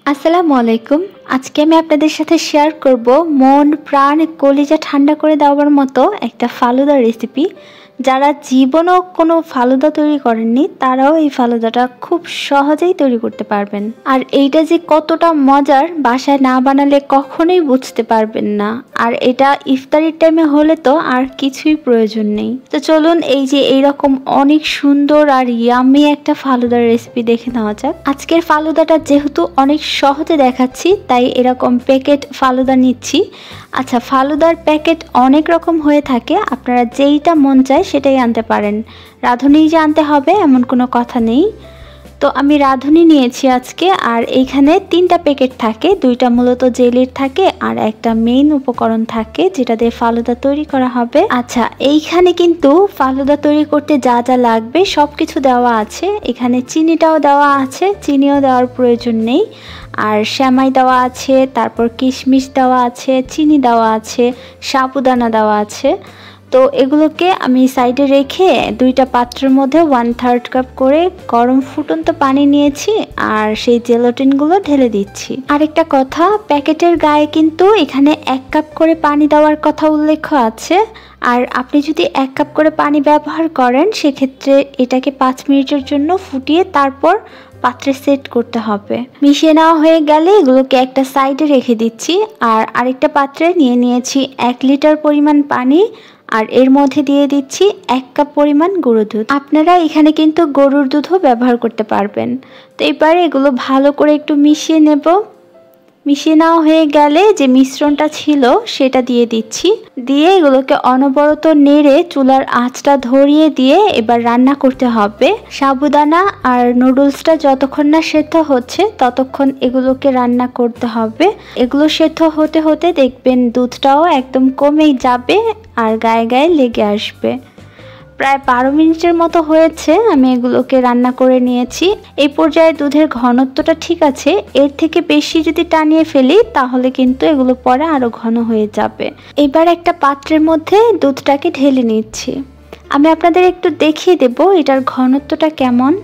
আসসালামু আলাইকুম। আজকে আমি আপনাদের সাথে শেয়ার করব মন প্রাণ কলিজা ঠান্ডা করে দেওয়ার মতো একটা ফালুদা রেসিপি। যারা জীবনেও কোনো ফালুদা তৈরি করেননি তারাও এই ফালুদাটা খুব সহজেই তৈরি করতে পারবেন। আর এইটা যে কতটা মজার বাসায় না বানালে কখনোই বুঝতে পারবেন না। আর এটা ইফতারির টাইমে হলে তো আর কিছুই প্রয়োজন নেই। তো চলুন এই যে এইরকম অনেক সুন্দর আর ইয়ামি একটা ফালুদার রেসিপি দেখে নেওয়া যাক। আজকের ফালুদাটা যেহেতু অনেক সহজে দেখাচ্ছি তাই এরকম প্যাকেট ফালুদা নিচ্ছি। আচ্ছা, ফালুদার প্যাকেট অনেক রকম হয়ে থাকে, আপনারা যেইটা মন চায় সেটাই আনতে পারেন। রাঁধুনিই যে আনতে হবে এমন কোনো কথা নেই। তো আমি রাঁধুনি নিয়েছি আজকে। আর এইখানে 3টা প্যাকেট থাকে, 2টা মূলত জেলির থাকে আর একটা মেইন উপকরণ থাকে যেটা দিয়ে ফালুদা তৈরি করা হবে। আচ্ছা, এইখানে কিন্তু ফালুদা তৈরি করতে যা যা লাগবে সব কিছু দেওয়া আছে। এখানে চিনিটাও দেওয়া আছে, চিনিও দেওয়ার প্রয়োজন নেই। আর সেমাই দেওয়া আছে, তারপর কিশমিশ দেওয়া আছে, চিনি দেওয়া আছে, সাবুদানা দেওয়া আছে। তো এগুলোকে আমি সাইডে রেখে 2টা পাত্রের মধ্যে 1/3 কাপ করে গরম ফুটন্ত পানি নিয়েছি আর সেই জেলাটিনগুলো ঢেলে দিচ্ছি। আরেকটা কথা, প্যাকেটের গায়ে কিন্তু এখানে 1 কাপ করে পানি দেওয়ার কথা উল্লেখ আছে। আর আপনি যদি 1 কাপ করে পানি ব্যবহার করেন সেক্ষেত্রে এটাকে 5 মিনিটের জন্য ফুটিয়ে তারপর পাত্রে সেট করতে হবে। মিশিয়ে নেওয়া হয়ে গেলে এগুলোকে একটা সাইডে রেখে দিচ্ছি। আর আরেকটা পাত্রে নিয়ে নিয়েছি 1 লিটার পরিমাণ পানি আর এর মধ্যে দিয়ে দিচ্ছি 1 কাপ পরিমাণ গরুর দুধ। আপনারা এখানে কিন্তু গরুর দুধও ব্যবহার করতে পারবেন। তো এবারে এগুলো ভালো করে একটু মিশিয়ে নেব। মিশিয়ে নেওয়া হয়ে গেলে যে মিশ্রণটা ছিল সেটা দিয়ে দিচ্ছি। দিয়ে এগুলোকে অনবরত নেড়ে চুলার আঁচটা ধরিয়ে দিয়ে এবার রান্না করতে হবে। সাবুদানা আর নুডলসটা যতক্ষণ না সেদ্ধ হচ্ছে ততক্ষণ এগুলোকে রান্না করতে হবে। এগুলো সেদ্ধ হতে হতে দেখবেন দুধটাও একদম কমেই যাবে আর গায়ে গায়ে লেগে আসবে। প্রায় 12 মিনিটের মতো হয়েছে আমি এগুলোকে রান্না করে নিয়েছি। এই পর্যায়ে দুধের ঘনত্বটা ঠিক আছে। এর থেকে বেশি যদি টানিয়ে ফেলি তাহলে কিন্তু এগুলো পরে আরো ঘন হয়ে যাবে। এবার একটা পাত্রের মধ্যে দুধটাকে ঢেলে নিচ্ছি। আমি আপনাদের একটু দেখিয়ে দেব এটার ঘনত্বটা কেমন।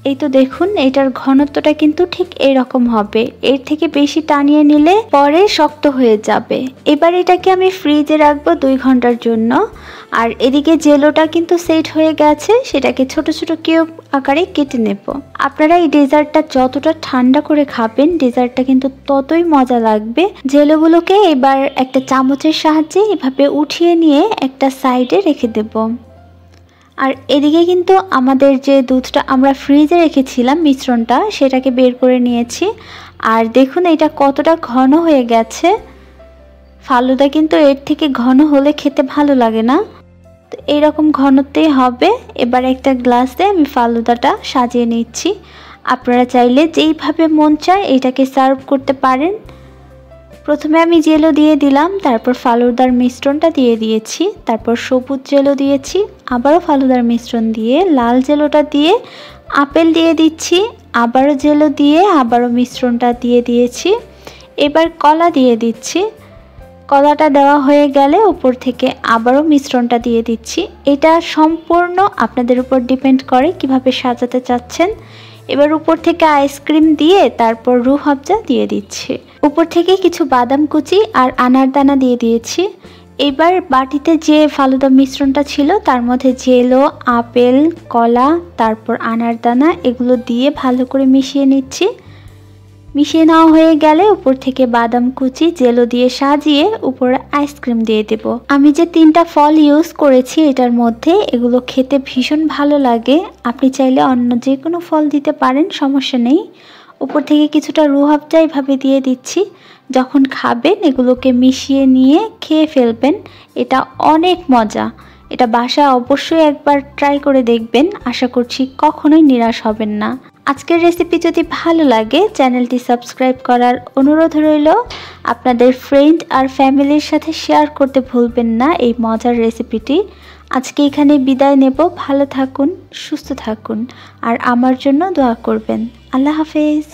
এই তো দেখুন, এটার ঘনত্বটা কিন্তু ঠিক এইরকম হবে। এর থেকে বেশি টানিয়ে নিলে পরে শক্ত হয়ে যাবে। এবার এটাকে আমি ফ্রিজে রাখবো 2 ঘন্টার জন্য। আর এদিকে জেলোটা কিন্তু সেট হয়ে গেছে, সেটাকে ছোট ছোট কিউব আকারে কেটে নেব। আপনারা এই ডেজার্টটা যতটা ঠান্ডা করে খাবেন ডেজার্টটা কিন্তু ততই মজা লাগবে। জেলোগুলোকে এবার একটা চামচের সাহায্যে এভাবে উঠিয়ে নিয়ে একটা সাইডে রেখে দেব। আর এদিকে কিন্তু আমাদের যে দুধটা আমরা ফ্রিজে রেখেছিলাম মিশ্রণটা সেটাকে বের করে নিয়েছি। আর দেখুন এটা কতটা ঘন হয়ে গেছে। ফালুদা কিন্তু এর থেকে ঘন হলে খেতে ভালো লাগে না, তো এইরকম ঘনত্বেই হবে। এবার একটা গ্লাসে আমি ফালুদাটা সাজিয়ে নিচ্ছি। আপনারা চাইলে যেইভাবে মন চায় এটাকে সার্ভ করতে পারেন। প্রথমে আমি জেলো দিয়ে দিলাম, তারপর ফালুদার মিশ্রণটা দিয়ে দিয়েছি, তারপর সবুজ জেলো দিয়েছি, আবারও ফালুদার মিশ্রণ দিয়ে, লাল জেলোটা দিয়ে আপেল দিয়ে দিচ্ছি, আবারও জেলো দিয়ে আবারও মিশ্রণটা দিয়ে দিয়েছি। এবার কলা দিয়ে দিচ্ছি। কলাটা দেওয়া হয়ে গেলে উপর থেকে আবারও মিশ্রণটা দিয়ে দিচ্ছি। এটা সম্পূর্ণ আপনাদের উপর ডিপেন্ড করে কিভাবে সাজাতে চাচ্ছেন। এবার উপর থেকে আইসক্রিম দিয়ে তারপর রুহ আফজা দিয়ে দিচ্ছি। উপর থেকে কিছু বাদাম কুচি আর আনারদানা দিয়ে দিয়েছি। এবার বাটিতে যে ফালুদা মিশ্রণটা ছিল তার মধ্যে জেলো, আপেল, কলা, তারপর আনারদানা এগুলো দিয়ে ভালো করে মিশিয়ে নিচ্ছি। মিশিয়ে নেওয়া হয়ে গেলে উপর থেকে বাদাম কুচি জেলো দিয়ে সাজিয়ে উপরে আইসক্রিম দিয়ে দেব। আমি যে 3টা ফল ইউজ করেছি এটার মধ্যে, এগুলো খেতে ভীষণ ভালো লাগে। আপনি চাইলে অন্য যে কোনো ফল দিতে পারেন, সমস্যা নেই। উপর থেকে কিছুটা রুহ আফজা এভাবে দিয়ে দিচ্ছি। যখন খাবেন এগুলোকে মিশিয়ে নিয়ে খেয়ে ফেলবেন। এটা অনেক মজা। এটা বাসায় অবশ্যই একবার ট্রাই করে দেখবেন। আশা করছি কখনোই নিরাশ হবেন না। আজকের রেসিপি যদি ভালো লাগে চ্যানেলটি সাবস্ক্রাইব করার অনুরোধ রইল। আপনাদের ফ্রেন্ড আর ফ্যামিলির সাথে শেয়ার করতে ভুলবেন না এই মজার রেসিপিটি। আজকে এখানে বিদায় নেব। ভালো থাকুন, সুস্থ থাকুন আর আমার জন্য দোয়া করবেন। আল্লাহ হাফেজ।